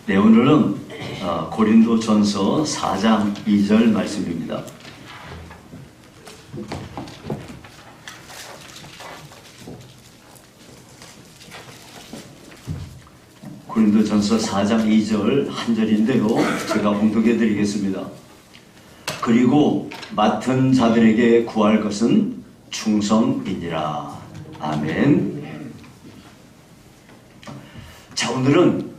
네, 오늘은 고린도전서 4장 2절 말씀입니다. 고린도전서 4장 2절 한 절인데요. 제가 봉독해 드리겠습니다. 그리고 맡은 자들에게 구할 것은 충성이니라. 아멘. 자, 오늘은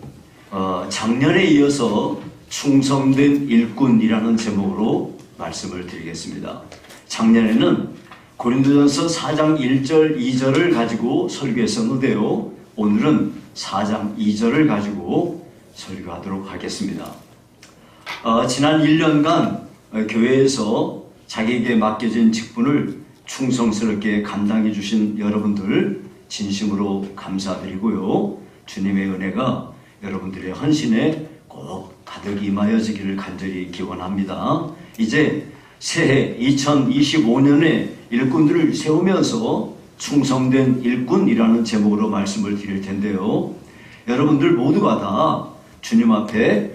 작년에 이어서 충성된 일꾼이라는 제목으로 말씀을 드리겠습니다. 작년에는 고린도전서 4장 1절, 2절을 가지고 설교했었는데요. 오늘은 4장 2절을 가지고 설교하도록 하겠습니다. 지난 1년간 교회에서 자기에게 맡겨진 직분을 충성스럽게 감당해 주신 여러분들 진심으로 감사드리고요. 주님의 은혜가 여러분들의 헌신에 꼭 가득 임하여지기를 간절히 기원합니다. 이제 새해 2025년에 일꾼들을 세우면서 충성된 일꾼이라는 제목으로 말씀을 드릴 텐데요. 여러분들 모두가 다 주님 앞에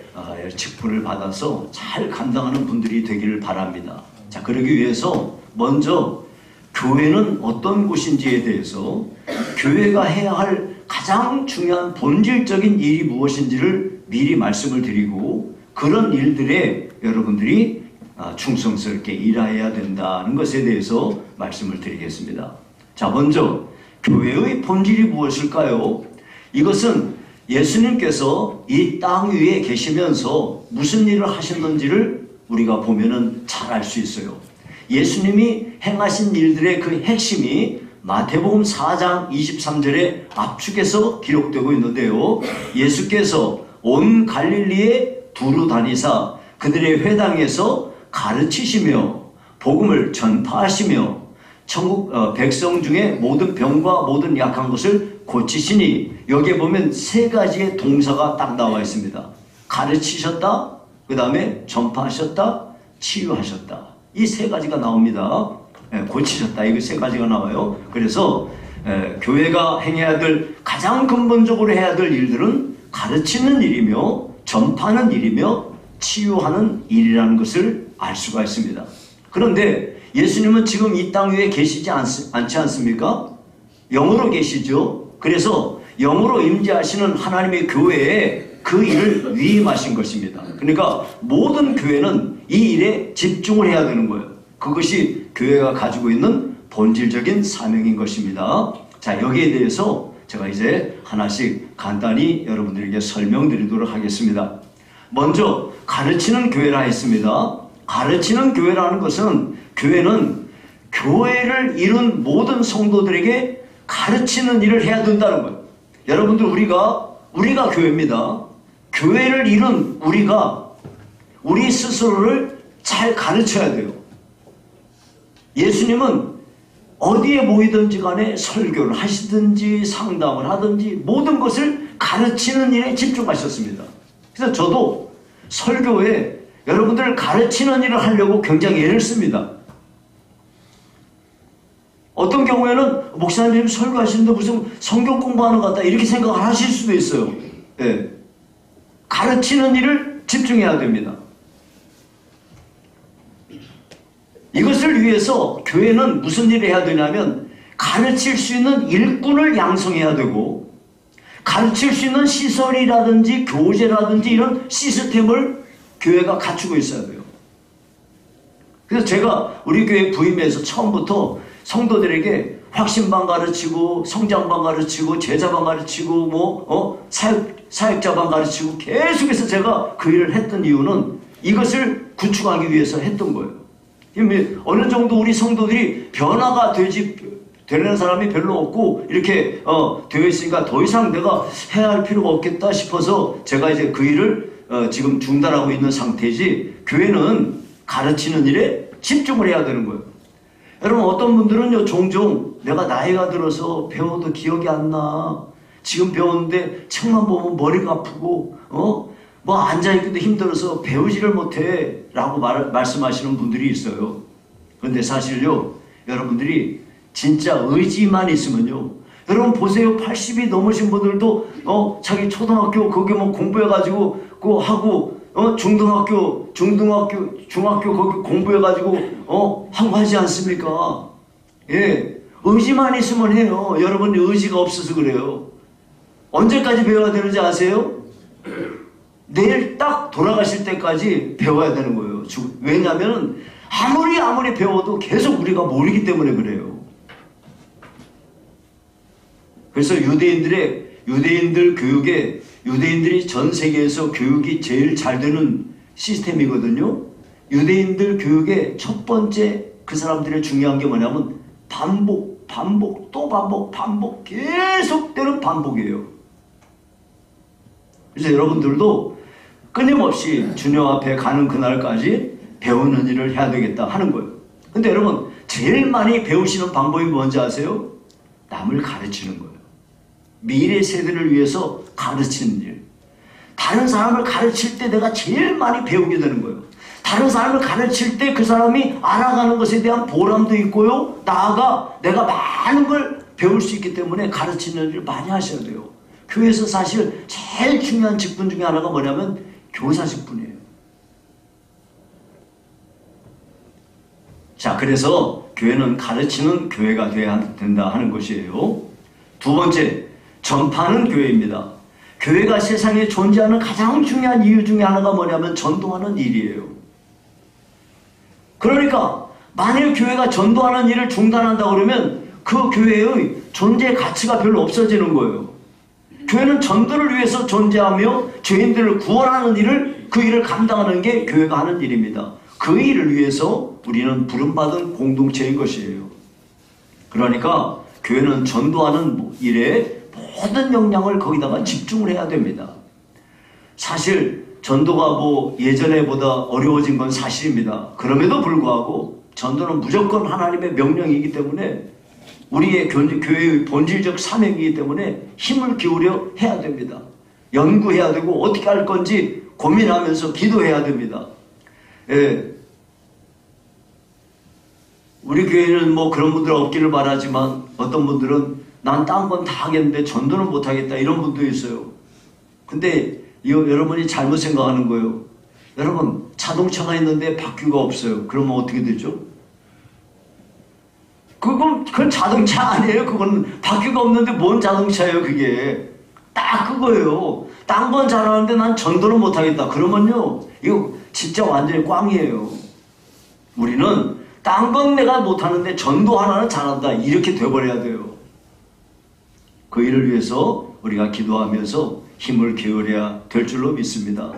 직분을 받아서 잘 감당하는 분들이 되기를 바랍니다. 자, 그러기 위해서 먼저 교회는 어떤 곳인지에 대해서 교회가 해야 할 가장 중요한 본질적인 일이 무엇인지를 미리 말씀을 드리고 그런 일들에 여러분들이 충성스럽게 일해야 된다는 것에 대해서 말씀을 드리겠습니다. 자, 먼저 교회의 본질이 무엇일까요? 이것은 예수님께서 이 땅 위에 계시면서 무슨 일을 하셨는지를 우리가 보면은 잘 알 수 있어요. 예수님이 행하신 일들의 그 핵심이 마태복음 4장 23절의 압축에서 기록되고 있는데요. 예수께서 온 갈릴리에 두루 다니사 그들의 회당에서 가르치시며 복음을 전파하시며 천국 백성 중에 모든 병과 모든 약한 것을 고치시니 여기에 보면 세 가지의 동사가 딱 나와 있습니다. 가르치셨다, 그 다음에 전파하셨다, 치유하셨다. 이 세 가지가 나옵니다. 고치셨다, 이거 세 가지가 나와요. 그래서 교회가 행해야 될 가장 근본적으로 해야 될 일들은 가르치는 일이며 전파하는 일이며 치유하는 일이라는 것을 알 수가 있습니다. 그런데 예수님은 지금 이 땅 위에 계시지 않지 않습니까? 영으로 계시죠. 그래서 영으로 임재하시는 하나님의 교회에 그 일을 위임하신 것입니다. 그러니까 모든 교회는 이 일에 집중을 해야 되는 거예요. 그것이 교회가 가지고 있는 본질적인 사명인 것입니다. 자, 여기에 대해서 제가 이제 하나씩 간단히 여러분들에게 설명드리도록 하겠습니다. 먼저 가르치는 교회라 했습니다. 가르치는 교회라는 것은 교회는 교회를 이룬 모든 성도들에게 가르치는 일을 해야 된다는 거예요. 여러분들 우리가 교회입니다. 교회를 이룬 우리가 우리 스스로를 잘 가르쳐야 돼요. 예수님은 어디에 모이든지 간에 설교를 하시든지 상담을 하든지 모든 것을 가르치는 일에 집중하셨습니다. 그래서 저도 설교에 여러분들을 가르치는 일을 하려고 굉장히 애를 씁니다. 어떤 경우에는 목사님 설교하시는데 무슨 성경 공부하는 것 같다 이렇게 생각을 하실 수도 있어요. 네. 가르치는 일을 집중해야 됩니다. 이것을 위해서 교회는 무슨 일을 해야 되냐면 가르칠 수 있는 일꾼을 양성해야 되고 가르칠 수 있는 시설이라든지 교재라든지 이런 시스템을 교회가 갖추고 있어야 돼요. 그래서 제가 우리 교회 부임해서 처음부터 성도들에게 확신반 가르치고 성장반 가르치고 제자반 가르치고 사역자반 가르치고 계속해서 제가 그 일을 했던 이유는 이것을 구축하기 위해서 했던 거예요. 어느 정도 우리 성도들이 변화가 되는 사람이 별로 없고 이렇게 되어 있으니까 더 이상 내가 해야 할 필요가 없겠다 싶어서 제가 이제 그 일을 지금 중단하고 있는 상태이지 교회는 가르치는 일에 집중을 해야 되는 거예요. 여러분 어떤 분들은요 종종 내가 나이가 들어서 배워도 기억이 안 나. 지금 배웠는데 책만 보면 머리가 아프고 뭐 앉아있기도 힘들어서 배우지를 못해 라고 말씀하시는 분들이 있어요. 그런데 사실요 여러분들이 진짜 의지만 있으면요 여러분 보세요. 80이 넘으신 분들도 자기 초등학교 거기 뭐 공부해가지고 그거 하고 중등학교 거기 공부해가지고 하고 하지 않습니까? 예, 의지만 있으면 해요. 여러분 의지가 없어서 그래요. 언제까지 배워야 되는지 아세요? 내일 딱 돌아가실 때까지 배워야 되는 거예요. 왜냐하면 아무리 배워도 계속 우리가 모르기 때문에 그래요. 그래서 유대인들 교육에 유대인들이 전 세계에서 교육이 제일 잘 되는 시스템이거든요. 유대인들 교육의 첫 번째 그 사람들의 중요한 게 뭐냐면 반복, 또 반복, 계속되는 반복이에요. 그래서 여러분들도 끊임없이 주님 앞에 가는 그날까지 배우는 일을 해야 되겠다 하는 거예요. 근데 여러분 제일 많이 배우시는 방법이 뭔지 아세요? 남을 가르치는 거예요. 미래 세대를 위해서 가르치는 일. 다른 사람을 가르칠 때 내가 제일 많이 배우게 되는 거예요. 다른 사람을 가르칠 때 그 사람이 알아가는 것에 대한 보람도 있고요. 나아가 내가 많은 걸 배울 수 있기 때문에 가르치는 일을 많이 하셔야 돼요. 교회에서 사실 제일 중요한 직분 중에 하나가 뭐냐면 교사 직분이에요. 자, 그래서 교회는 가르치는 교회가 돼야 된다 하는 것이에요. 두 번째, 전파하는 교회입니다. 교회가 세상에 존재하는 가장 중요한 이유 중에 하나가 뭐냐면 전도하는 일이에요. 그러니까 만일 교회가 전도하는 일을 중단한다 그러면 그 교회의 존재 가치가 별로 없어지는 거예요. 교회는 전도를 위해서 존재하며 죄인들을 구원하는 그 일을 감당하는 게 교회가 하는 일입니다. 그 일을 위해서 우리는 부름받은 공동체인 것이에요. 그러니까 교회는 전도하는 일에 모든 역량을 거기다가 집중을 해야 됩니다. 사실 전도가 예전에보다 어려워진 건 사실입니다. 그럼에도 불구하고 전도는 무조건 하나님의 명령이기 때문에 우리의 교회의 본질적 사명이기 때문에 힘을 기울여 해야 됩니다. 연구해야 되고 어떻게 할 건지 고민하면서 기도해야 됩니다. 예. 우리 교회는 그런 분들 없기를 바라지만 어떤 분들은 난 딴 건 다 하겠는데 전도는 못하겠다 이런 분도 있어요. 근데 여러분이 잘못 생각하는 거예요. 여러분 자동차가 있는데 바퀴가 없어요. 그러면 어떻게 되죠? 그건 자동차 아니에요. 그건 바퀴가 없는데 뭔 자동차예요 그게. 딱 그거예요. 딴 건 잘하는데 난 전도는 못하겠다. 그러면요 이거 진짜 완전히 꽝이에요. 우리는 딴 건 내가 못하는데 전도 하나는 잘한다 이렇게 돼버려야 돼요. 그 일을 위해서 우리가 기도하면서 힘을 기울여야 될 줄로 믿습니다.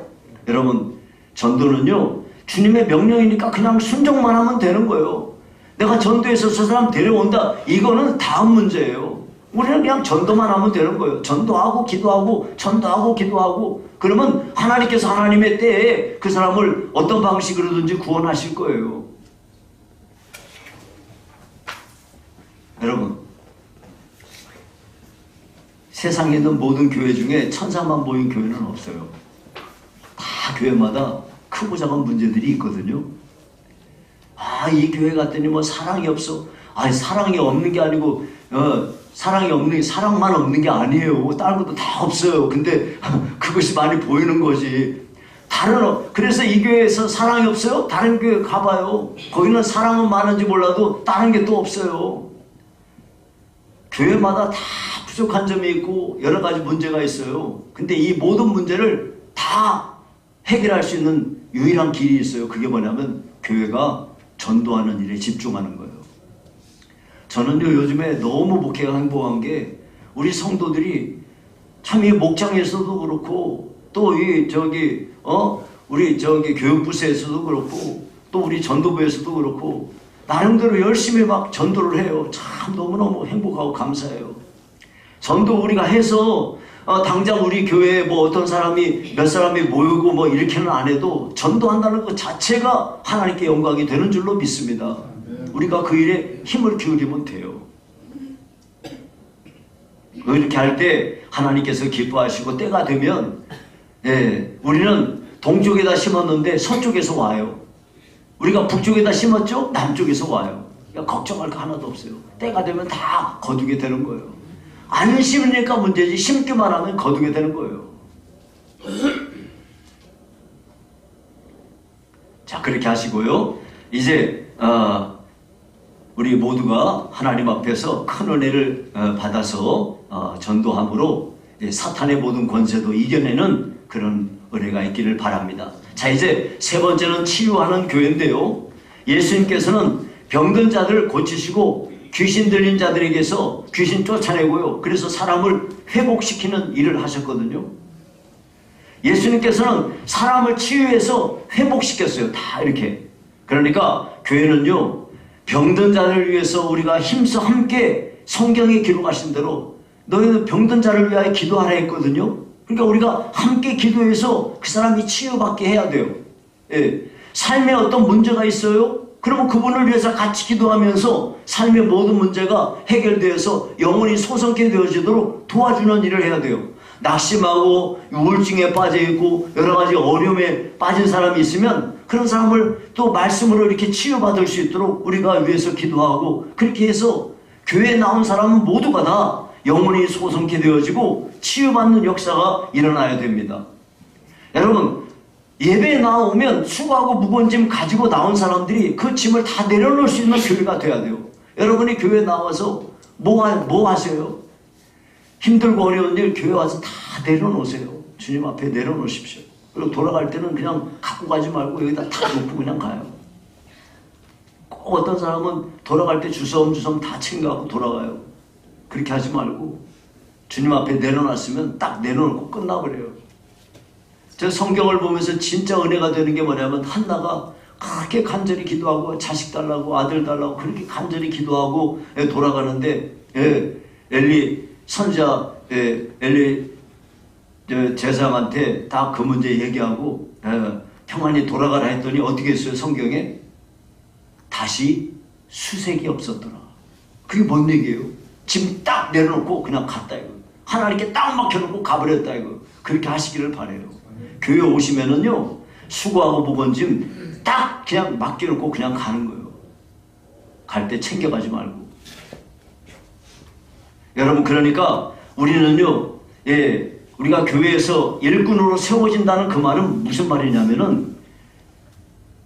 여러분 전도는요 주님의 명령이니까 그냥 순종만 하면 되는 거예요. 내가 전도해서 저 사람 데려온다 이거는 다음 문제예요. 우리는 그냥 전도만 하면 되는 거예요. 전도하고 기도하고 전도하고 기도하고 그러면 하나님께서 하나님의 때에 그 사람을 어떤 방식으로든지 구원하실 거예요. 여러분 세상에 있는 모든 교회 중에 천사만 모인 교회는 없어요. 다 교회마다 크고 작은 문제들이 있거든요. 이 교회 갔더니 사랑이 없어. 사랑이 없는 게 아니고 사랑만 없는 게 아니에요. 다른 것도 다 없어요. 근데 그것이 많이 보이는 거지. 그래서 이 교회에서 사랑이 없어요? 다른 교회 가봐요. 거기는 사랑은 많은지 몰라도 다른 게 또 없어요. 교회마다 다 부족한 점이 있고 여러 가지 문제가 있어요. 근데 이 모든 문제를 다 해결할 수 있는 유일한 길이 있어요. 그게 뭐냐면 교회가 전도하는 일에 집중하는 거예요. 저는요 요즘에 너무 목회가 행복한 게 우리 성도들이 참 이 목장에서도 그렇고 또 우리 교육부서에서도 그렇고 또 우리 전도부에서도 그렇고 나름대로 열심히 막 전도를 해요. 참 너무너무 행복하고 감사해요. 전도 우리가 해서 당장 우리 교회에 어떤 사람이 몇 사람이 모이고 이렇게는 안 해도 전도한다는 것 자체가 하나님께 영광이 되는 줄로 믿습니다. 우리가 그 일에 힘을 기울이면 돼요. 이렇게 할 때 하나님께서 기뻐하시고 때가 되면 우리는 동쪽에다 심었는데 서쪽에서 와요. 우리가 북쪽에다 심었죠? 남쪽에서 와요. 걱정할 거 하나도 없어요. 때가 되면 다 거두게 되는 거예요. 안 심으니까 문제지 심기만 하면 거두게 되는 거예요. 자, 그렇게 하시고요. 이제 우리 모두가 하나님 앞에서 큰 은혜를 받아서 전도함으로 사탄의 모든 권세도 이겨내는 그런 은혜가 있기를 바랍니다. 자, 이제 세 번째는 치유하는 교회인데요. 예수님께서는 병든 자들을 고치시고 귀신 들린 자들에게서 귀신 쫓아내고요. 그래서 사람을 회복시키는 일을 하셨거든요. 예수님께서는 사람을 치유해서 회복시켰어요. 다 이렇게. 그러니까 교회는요, 병든 자를 위해서 우리가 힘써 함께 성경에 기록하신 대로 너희는 병든 자를 위하여 기도하라 했거든요. 그러니까 우리가 함께 기도해서 그 사람이 치유받게 해야 돼요. 예. 삶에 어떤 문제가 있어요? 그러면 그분을 위해서 같이 기도하면서 삶의 모든 문제가 해결되어서 영혼이 소성케 되어지도록 도와주는 일을 해야 돼요. 낙심하고 우울증에 빠져있고 여러 가지 어려움에 빠진 사람이 있으면 그런 사람을 또 말씀으로 이렇게 치유받을 수 있도록 우리가 위해서 기도하고, 그렇게 해서 교회에 나온 사람은 모두가 다 영혼이 소성케 되어지고 치유받는 역사가 일어나야 됩니다. 여러분, 예배에 나오면 수고하고 무거운 짐 가지고 나온 사람들이 그 짐을 다 내려놓을 수 있는 교회가 돼야 돼요. 여러분이 교회에 나와서 뭐 하세요? 힘들고 어려운 일 교회 와서 다 내려놓으세요. 주님 앞에 내려놓으십시오. 그리고 돌아갈 때는 그냥 갖고 가지 말고 여기다 다 놓고 그냥 가요. 꼭 어떤 사람은 돌아갈 때 주섬주섬 다 챙겨가고 돌아가요. 그렇게 하지 말고 주님 앞에 내려놨으면 딱 내려놓고 끝나버려요. 저 성경을 보면서 진짜 은혜가 되는 게 뭐냐면, 한나가 그렇게 간절히 기도하고 자식 달라고 아들 달라고 그렇게 간절히 기도하고 돌아가는데 엘리 선자 엘리 제사장한테 다 그 문제 얘기하고 평안히 돌아가라 했더니 어떻게 했어요? 성경에 다시 수색이 없었더라. 그게 뭔 얘기예요? 짐 딱 내려놓고 그냥 갔다 이거. 하나님께 딱 막혀놓고 가버렸다 이거. 그렇게 하시기를 바래요. 교회 오시면은요, 수고하고 무거운 짐 딱 그냥 맡겨놓고 그냥 가는 거예요. 갈 때 챙겨가지 말고. 여러분, 그러니까 우리는요, 우리가 교회에서 일꾼으로 세워진다는 그 말은 무슨 말이냐면은,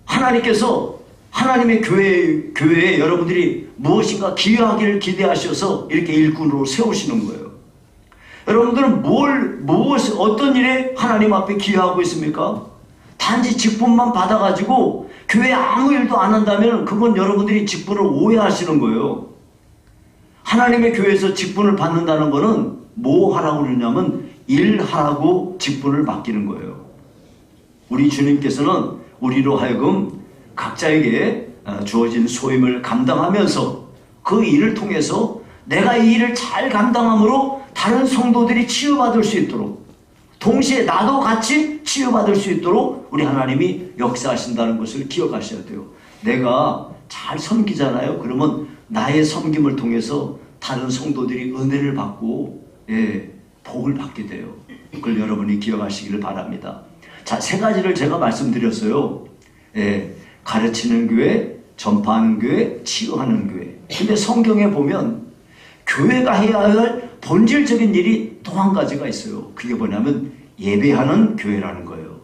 하나님께서 하나님의 교회에 여러분들이 무엇인가 기여하기를 기대하셔서 이렇게 일꾼으로 세우시는 거예요. 여러분들은 어떤 일에 하나님 앞에 기여하고 있습니까? 단지 직분만 받아가지고 교회에 아무 일도 안 한다면 그건 여러분들이 직분을 오해하시는 거예요. 하나님의 교회에서 직분을 받는다는 거는 뭐 하라고 그러냐면 일하라고 직분을 맡기는 거예요. 우리 주님께서는 우리로 하여금 각자에게 주어진 소임을 감당하면서 그 일을 통해서 내가 이 일을 잘 감당함으로 다른 성도들이 치유받을 수 있도록, 동시에 나도 같이 치유받을 수 있도록 우리 하나님이 역사하신다는 것을 기억하셔야 돼요. 내가 잘 섬기잖아요. 그러면 나의 섬김을 통해서 다른 성도들이 은혜를 받고 복을 받게 돼요. 그걸 여러분이 기억하시기를 바랍니다. 자, 세 가지를 제가 말씀드렸어요. 가르치는 교회, 전파하는 교회, 치유하는 교회. 근데 성경에 보면 교회가 해야 할 본질적인 일이 또 한 가지가 있어요. 그게 뭐냐면 예배하는 교회라는 거예요.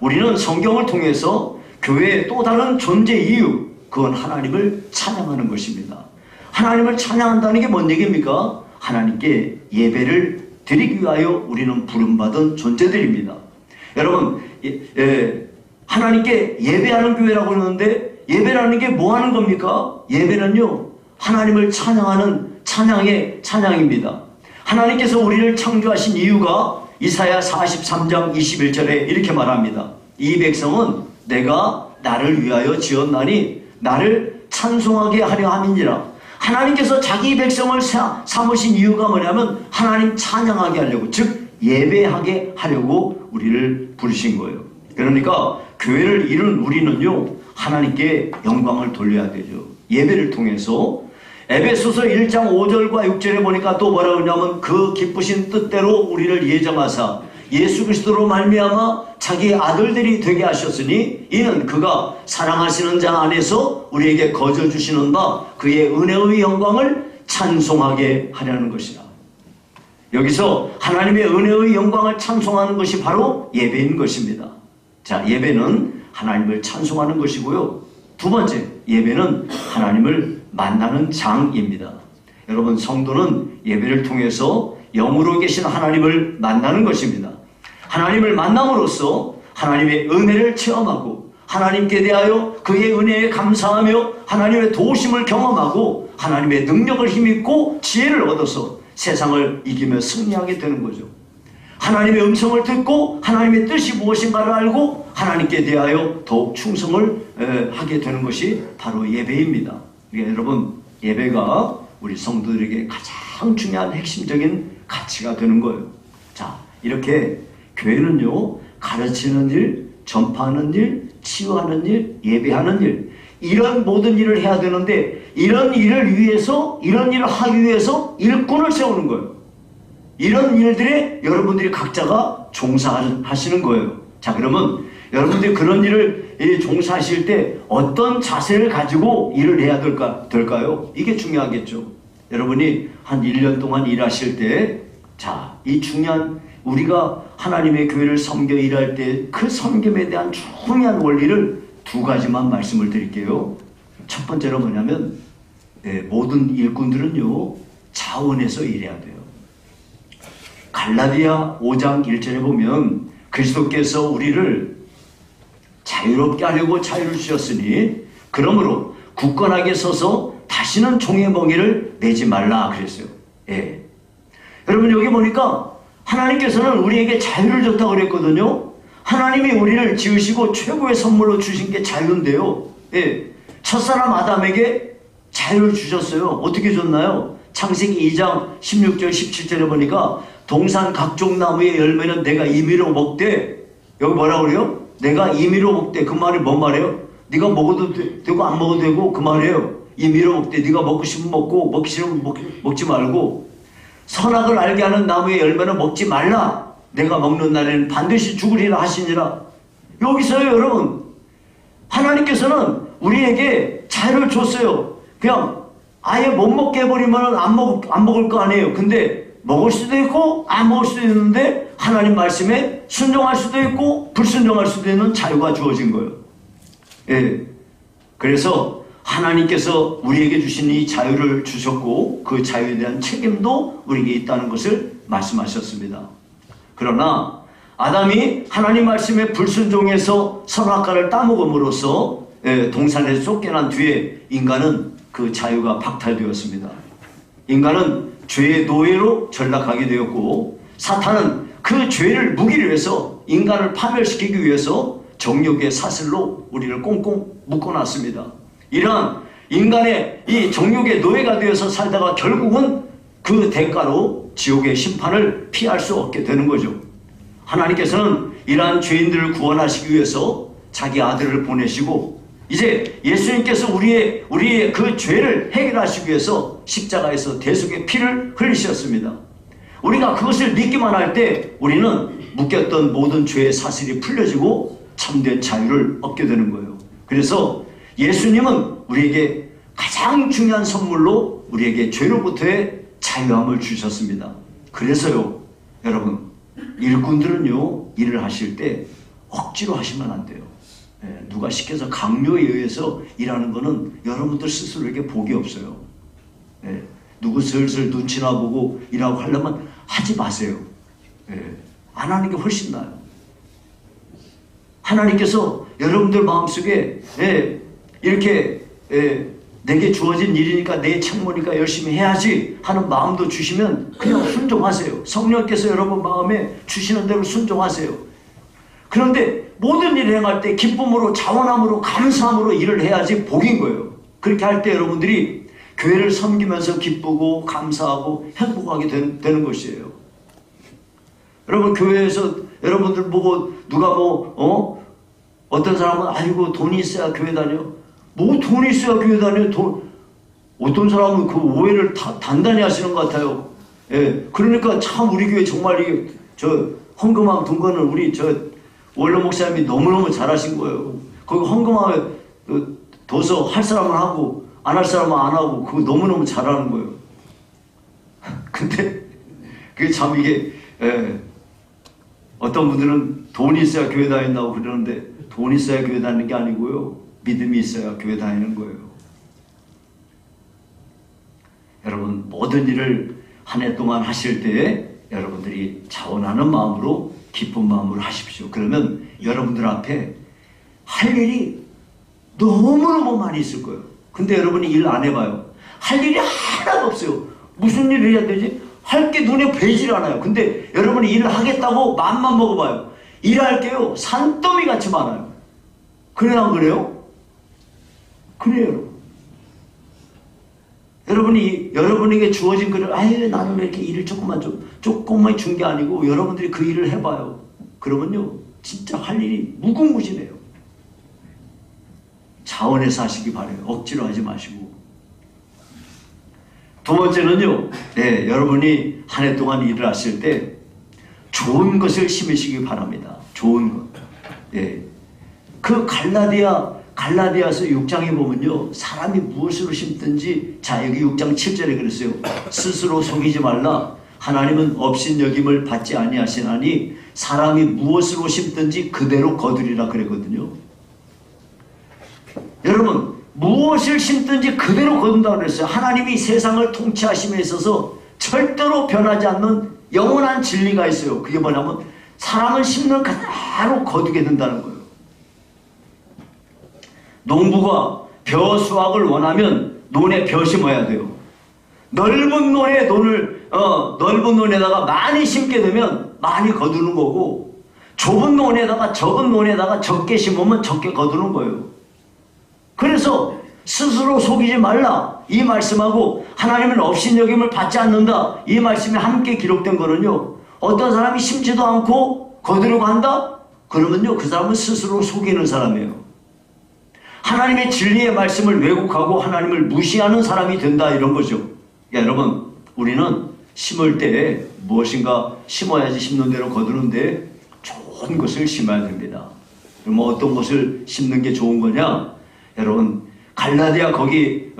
우리는 성경을 통해서 교회의 또 다른 존재 이유, 그건 하나님을 찬양하는 것입니다. 하나님을 찬양한다는 게 뭔 얘기입니까? 하나님께 예배를 드리기 위하여 우리는 부름받은 존재들입니다. 여러분, 하나님께 예배하는 교회라고 그러는데 예배라는 게 뭐 하는 겁니까? 예배는요, 하나님을 찬양하는 찬양의 찬양입니다. 하나님께서 우리를 창조하신 이유가 이사야 43장 21절에 이렇게 말합니다. 이 백성은 내가 나를 위하여 지었나니 나를 찬송하게 하려 함이니라. 하나님께서 자기 백성을 삼으신 이유가 뭐냐면 하나님 찬양하게 하려고, 즉 예배하게 하려고 우리를 부르신 거예요. 그러니까 교회를 이룬 우리는요, 하나님께 영광을 돌려야 되죠. 예배를 통해서. 에베소서 1장 5절과 6절에 보니까 또 뭐라고 하냐면, 그 기쁘신 뜻대로 우리를 예정하사 예수 그리스도로 말미암아 자기의 아들들이 되게 하셨으니 이는 그가 사랑하시는 자 안에서 우리에게 거저 주시는 바 그의 은혜의 영광을 찬송하게 하려는 것이라. 여기서 하나님의 은혜의 영광을 찬송하는 것이 바로 예배인 것입니다. 자, 예배는 하나님을 찬송하는 것이고요. 두 번째, 예배는 하나님을 만나는 장입니다. 여러분, 성도는 예배를 통해서 영으로 계신 하나님을 만나는 것입니다. 하나님을 만남으로써 하나님의 은혜를 체험하고 하나님께 대하여 그의 은혜에 감사하며 하나님의 도우심을 경험하고 하나님의 능력을 힘입고 지혜를 얻어서 세상을 이기며 승리하게 되는 거죠. 하나님의 음성을 듣고 하나님의 뜻이 무엇인가를 알고 하나님께 대하여 더욱 충성을 하게 되는 것이 바로 예배입니다. 그러니까 여러분, 예배가 우리 성도들에게 가장 중요한 핵심적인 가치가 되는 거예요. 자, 이렇게 교회는요, 가르치는 일, 전파하는 일, 치유하는 일, 예배하는 일, 이런 모든 일을 해야 되는데, 이런 일을 위해서, 이런 일을 하기 위해서 일꾼을 세우는 거예요. 이런 일들에 여러분들이 각자가 종사하시는 거예요. 자, 그러면 여러분들이 그런 일을 종사하실 때 어떤 자세를 가지고 일을 해야 될까요? 이게 중요하겠죠. 여러분이 한 1년 동안 일하실 때, 자, 이 중요한, 우리가 하나님의 교회를 섬겨 일할 때 그 섬김에 대한 중요한 원리를 두 가지만 말씀을 드릴게요. 첫 번째로 뭐냐면, 모든 일꾼들은요, 자원해서 일해야 돼요. 갈라디아 5장 1절에 보면 그리스도께서 우리를 자유롭게 하려고 자유를 주셨으니 그러므로 굳건하게 서서 다시는 종의 멍에를 매지 말라 그랬어요. 예. 여러분, 여기 보니까 하나님께서는 우리에게 자유를 줬다고 그랬거든요. 하나님이 우리를 지으시고 최고의 선물로 주신 게 자유인데요. 예. 첫사람 아담에게 자유를 주셨어요. 어떻게 줬나요? 창세기 2장 16절 17절에 보니까 동산 각종 나무의 열매는 내가 임의로 먹되, 여기 뭐라고 그래요? 내가 임의로 먹되, 그 말이 뭔 말이에요? 네가 먹어도 되고 안 먹어도 되고 그 말이에요. 임의로 먹되, 네가 먹고 싶으면 먹고 먹기 싫으면 먹지 말고, 선악을 알게 하는 나무의 열매는 먹지 말라. 내가 먹는 날에는 반드시 죽으리라 하시니라. 여기서요, 여러분, 하나님께서는 우리에게 자유를 줬어요. 그냥 아예 못 먹게 해버리면 안 먹을 거 아니에요. 근데 먹을 수도 있고 안 먹을 수도 있는데 하나님 말씀에 순종할 수도 있고 불순종할 수도 있는 자유가 주어진 거예요. 예. 그래서 하나님께서 우리에게 주신 이 자유를 주셨고 그 자유에 대한 책임도 우리에게 있다는 것을 말씀하셨습니다. 그러나 아담이 하나님 말씀에 불순종해서 선악과를 따먹음으로써 동산에서 쫓겨난 뒤에 인간은 그 자유가 박탈되었습니다. 인간은 죄의 노예로 전락하게 되었고 사탄은 그 죄를 무기를 해서 인간을 파멸시키기 위해서 정욕의 사슬로 우리를 꽁꽁 묶어놨습니다. 이러한 인간의 이 정욕의 노예가 되어서 살다가 결국은 그 대가로 지옥의 심판을 피할 수 없게 되는 거죠. 하나님께서는 이러한 죄인들을 구원하시기 위해서 자기 아들을 보내시고 이제 예수님께서 우리의 그 죄를 해결하시기 위해서 십자가에서 대속의 피를 흘리셨습니다. 우리가 그것을 믿기만 할 때 우리는 묶였던 모든 죄의 사슬이 풀려지고 참된 자유를 얻게 되는 거예요. 그래서 예수님은 우리에게 가장 중요한 선물로 우리에게 죄로부터의 자유함을 주셨습니다. 그래서요, 여러분, 일꾼들은요, 일을 하실 때 억지로 하시면 안 돼요. 누가 시켜서 강요에 의해서 일하는 거는 여러분들 스스로에게 복이 없어요. 누구 슬슬 눈치나 보고 일하고 하려면 하지 마세요. 안 하는 게 훨씬 나아요. 하나님께서 여러분들 마음속에 이렇게 내게 주어진 일이니까 내 책무니까 열심히 해야지 하는 마음도 주시면 그냥 순종하세요. 성령께서 여러분 마음에 주시는 대로 순종하세요. 그런데 모든 일을 행할 때 기쁨으로 자원함으로 감사함으로 일을 해야지 복인 거예요. 그렇게 할 때 여러분들이 교회를 섬기면서 기쁘고 감사하고 행복하게 되는 것이에요. 여러분, 교회에서 여러분들 보고 누가 어떤 사람은 아이고 돈이 있어야 교회 다녀. 뭐 돈이 있어야 교회 다녀. 어떤 사람은 그 오해를 단단히 하시는 것 같아요. 그러니까 참 우리 교회 정말 헌금하고 돈 거는 우리 원로 목사님이 너무너무 잘하신 거예요. 거기 헌금하면 둬서 할 사람은 하고 안 할 사람은 안 하고 그거 너무너무 잘하는 거예요. 근데 그게 참 이게 어떤 분들은 돈이 있어야 교회 다닌다고 그러는데 돈이 있어야 교회 다니는 게 아니고요. 믿음이 있어야 교회 다니는 거예요. 여러분 모든 일을 한 해 동안 하실 때 여러분들이 자원하는 마음으로 기쁜 마음으로 하십시오. 그러면 여러분들 앞에 할 일이 너무너무 많이 있을 거예요. 근데 여러분이 일 안 해봐요. 할 일이 하나도 없어요. 무슨 일을 해야 되지? 할 게 눈에 보이질 않아요. 근데 여러분이 일을 하겠다고 맘만 먹어봐요. 일할게요. 산더미 같이 많아요. 그래요, 안 그래요? 그래요. 여러분에게 주어진 글을 아예 나는 이렇게 일을 조금만 준 게 아니고 여러분들이 그 일을 해봐요. 그러면요 진짜 할 일이 무궁무진해요. 자원해서 하시기 바래요. 억지로 하지 마시고. 두 번째는요, 여러분이 한 해 동안 일을 하실 때 좋은 것을 심으시기 바랍니다. 좋은 것. 그 갈라디아서 6장에 보면요, 사람이 무엇으로 심든지, 자, 여기 6장 7절에 그랬어요. 스스로 속이지 말라. 하나님은 업신여김을 받지 아니하시나니 사람이 무엇으로 심든지 그대로 거두리라 그랬거든요. 여러분, 무엇을 심든지 그대로 거둔다고 그랬어요. 하나님이 세상을 통치하심에 있어서 절대로 변하지 않는 영원한 진리가 있어요. 그게 뭐냐면 사람은 심는 그대로 거두게 된다는 거예요. 농부가 벼 수확을 원하면 논에 벼 심어야 돼요. 넓은 논에다가 많이 심게 되면 많이 거두는 거고, 좁은 논에다가 적게 심으면 적게 거두는 거예요. 그래서 스스로 속이지 말라 이 말씀하고 하나님은 업신여김을 받지 않는다 이 말씀이 함께 기록된 거는요, 어떤 사람이 심지도 않고 거두려고 한다? 그러면요 그 사람은 스스로 속이는 사람이에요. 하나님의 진리의 말씀을 왜곡하고 하나님을 무시하는 사람이 된다 이런 거죠. 여러분, 우리는 심을 때 무엇인가 심어야지 심는 대로 거두는데 좋은 것을 심어야 됩니다. 그럼 어떤 것을 심는 게 좋은 거냐? 여러분, 갈라디아 거기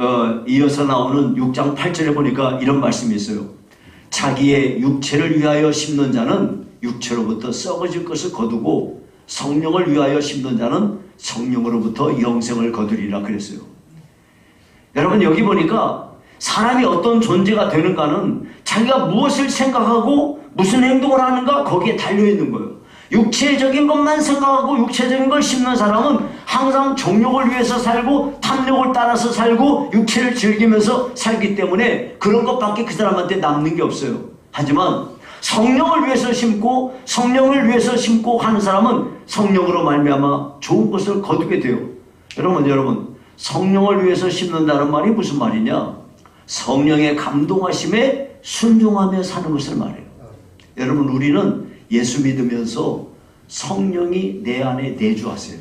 이어서 나오는 6장 8절에 보니까 이런 말씀이 있어요. 자기의 육체를 위하여 심는 자는 육체로부터 썩어질 것을 거두고 성령을 위하여 심는 자는 성령으로부터 영생을 거두리라 그랬어요. 여러분, 여기 보니까 사람이 어떤 존재가 되는가는 자기가 무엇을 생각하고 무슨 행동을 하는가 거기에 달려있는 거예요. 육체적인 것만 생각하고 육체적인 걸 심는 사람은 항상 정욕을 위해서 살고 탐욕을 따라서 살고 육체를 즐기면서 살기 때문에 그런 것밖에 그 사람한테 남는 게 없어요. 하지만 성령을 위해서 심고 성령을 위해서 심고 하는 사람은 성령으로 말미암아 좋은 것을 거두게 돼요. 여러분, 성령을 위해서 심는다는 말이 무슨 말이냐? 성령의 감동하심에 순종하며 사는 것을 말해요. 여러분, 우리는 예수 믿으면서 성령이 내 안에 내주하세요.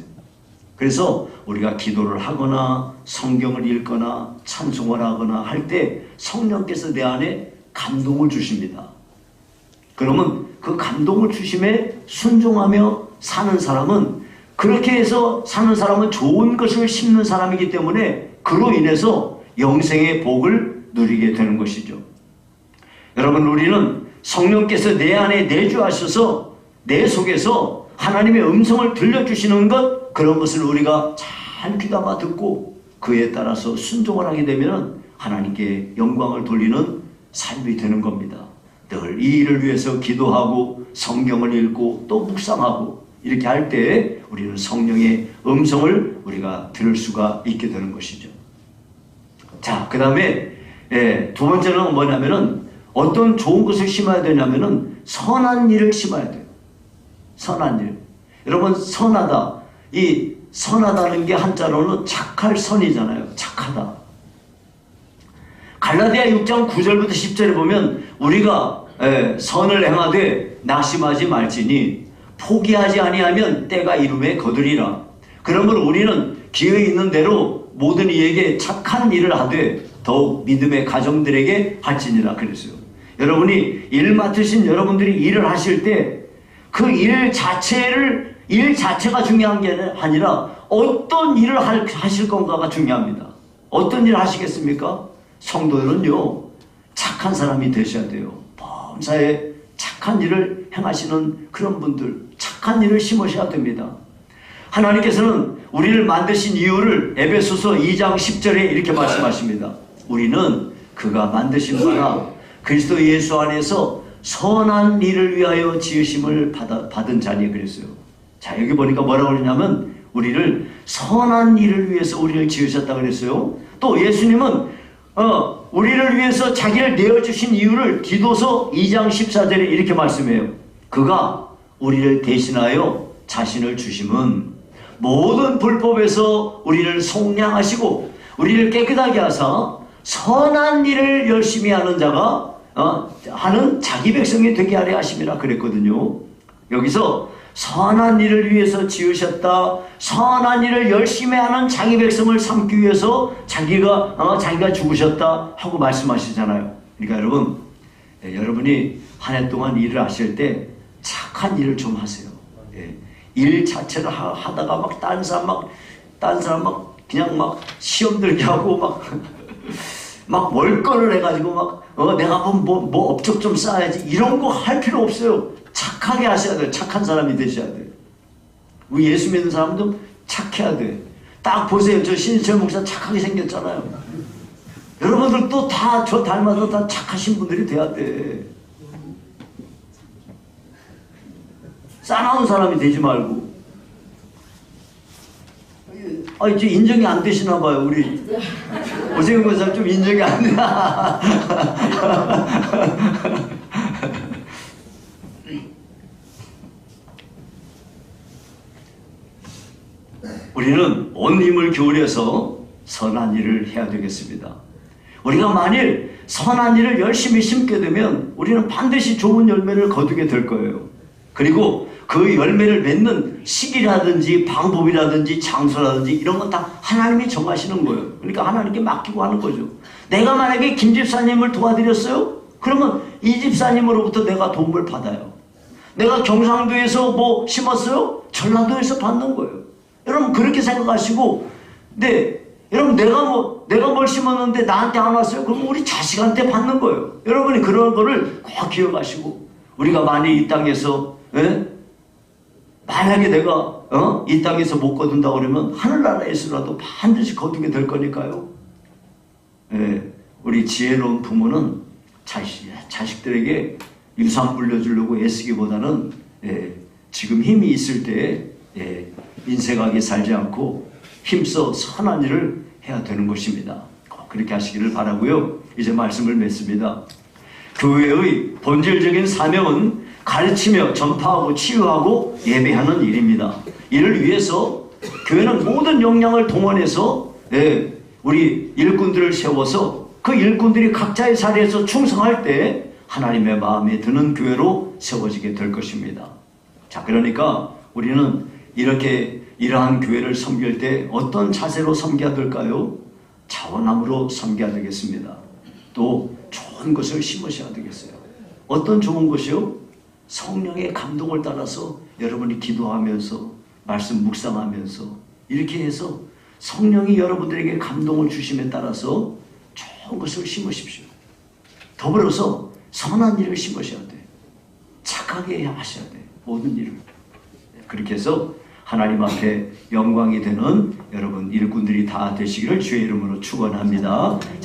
그래서 우리가 기도를 하거나 성경을 읽거나 찬송을 하거나 할 때 성령께서 내 안에 감동을 주십니다. 그러면 그 감동을 주심에 순종하며 사는 사람은, 그렇게 해서 사는 사람은 좋은 것을 심는 사람이기 때문에 그로 인해서 영생의 복을 누리게 되는 것이죠. 여러분, 우리는 성령께서 내 안에 내주하셔서 내 속에서 하나님의 음성을 들려주시는 것, 그런 것을 우리가 잘 귀담아 듣고 그에 따라서 순종을 하게 되면 하나님께 영광을 돌리는 삶이 되는 겁니다. 늘 이 일을 위해서 기도하고 성경을 읽고 또 묵상하고 이렇게 할 때 우리는 성령의 음성을 우리가 들을 수가 있게 되는 것이죠. 자, 그 다음에 두 번째는 뭐냐면은 어떤 좋은 것을 심어야 되냐면은 선한 일을 심어야 돼요. 선한 일. 여러분, 선하다. 이 선하다는 게 한자로는 착할 선이잖아요. 착하다. 갈라디아 6장 9절부터 10절에 보면 우리가 선을 행하되 낙심하지 말지니 포기하지 아니하면 때가 이름에 거두리라. 그러므로 우리는 기회 있는 대로 모든 이에게 착한 일을 하되 더욱 믿음의 가정들에게 할지니라 그랬어요. 여러분이 일 맡으신 여러분들이 일을 하실 때 그 일 자체가 중요한 게 아니라 어떤 일을 하실 건가가 중요합니다. 어떤 일을 하시겠습니까? 성도들은요, 착한 사람이 되셔야 돼요. 범사에 착한 일을 행하시는 그런 분들, 착한 일을 심으셔야 됩니다. 하나님께서는 우리를 만드신 이유를 에베소서 2장 10절에 이렇게 말씀하십니다. 우리는 그가 만드신 바라 그리스도 예수 안에서 선한 일을 위하여 지으심을 받은 자니 그랬어요. 자, 여기 보니까 뭐라고 그러냐면 우리를 선한 일을 위해서 우리를 지으셨다 그랬어요. 또 예수님은 우리를 위해서 자기를 내어주신 이유를 디도서 2장 14절에 이렇게 말씀해요. 그가 우리를 대신하여 자신을 주심은 모든 불법에서 우리를 속량하시고 우리를 깨끗하게 하사 선한 일을 열심히 하는 자가 하는 자기 백성이 되게 하려 하심이라 그랬거든요. 여기서 선한 일을 위해서 지으셨다. 선한 일을 열심히 하는 자기 백성을 삼기 위해서 자기가 죽으셨다 하고 말씀하시잖아요. 그러니까 여러분, 여러분이 한 해 동안 일을 하실 때 착한 일을 좀 하세요. 일 자체를 하다가 막 딴 사람 막 그냥 막 시험 들게 하고 막 월권을 해가지고 내가 뭐 업적 좀 쌓아야지 이런 거 할 필요 없어요. 착하게 하셔야 돼요. 착한 사람이 되셔야 돼요. 우리 예수 믿는 사람도 착해야 돼. 딱 보세요. 저 신일철 목사 착하게 생겼잖아요. 여러분들도 다 저 닮아서 다 착하신 분들이 돼야 돼. 싸나운 사람이 되지 말고. 이제 인정이 안 되시나 봐요. 우리 오세훈 권사 좀 인정이 안 돼. 우리는 온 힘을 기울여서 선한 일을 해야 되겠습니다. 우리가 만일 선한 일을 열심히 심게 되면 우리는 반드시 좋은 열매를 거두게 될 거예요. 그리고 그 열매를 맺는 시기라든지 방법이라든지 장소라든지 이런 건 다 하나님이 정하시는 거예요. 그러니까 하나님께 맡기고 하는 거죠. 내가 만약에 김 집사님을 도와드렸어요? 그러면 이 집사님으로부터 내가 도움을 받아요. 내가 경상도에서 뭐 심었어요? 전라도에서 받는 거예요. 여러분 그렇게 생각하시고, 여러분 내가 뭘 심었는데 나한테 안 왔어요? 그럼 우리 자식한테 받는 거예요. 여러분이 그런 거를 꼭 기억하시고, 우리가 만약 이 땅에서 만약에 내가 이 땅에서 못 거둔다 그러면 하늘나라에서라도 반드시 거두게 될 거니까요. 우리 지혜로운 부모는 자식들에게 유산 물려주려고 애쓰기보다는 지금 힘이 있을 때 인색하게 살지 않고 힘써 선한 일을 해야 되는 것입니다. 그렇게 하시기를 바라고요. 이제 말씀을 맺습니다. 교회의 본질적인 사명은 가르치며 전파하고 치유하고 예배하는 일입니다. 이를 위해서 교회는 모든 역량을 동원해서 우리 일꾼들을 세워서 그 일꾼들이 각자의 자리에서 충성할 때 하나님의 마음에 드는 교회로 세워지게 될 것입니다. 자, 그러니까 우리는 이러한 교회를 섬길 때 어떤 자세로 섬겨야 될까요? 자원함으로 섬겨야 되겠습니다. 또 좋은 것을 심으셔야 되겠어요. 어떤 좋은 것이요? 성령의 감동을 따라서 여러분이 기도하면서 말씀 묵상하면서 이렇게 해서 성령이 여러분들에게 감동을 주심에 따라서 좋은 것을 심으십시오. 더불어서 선한 일을 심으셔야 돼. 착하게 하셔야 돼. 모든 일을. 그렇게 해서 하나님 앞에 영광이 되는 여러분 일꾼들이 다 되시기를 주의 이름으로 축원합니다.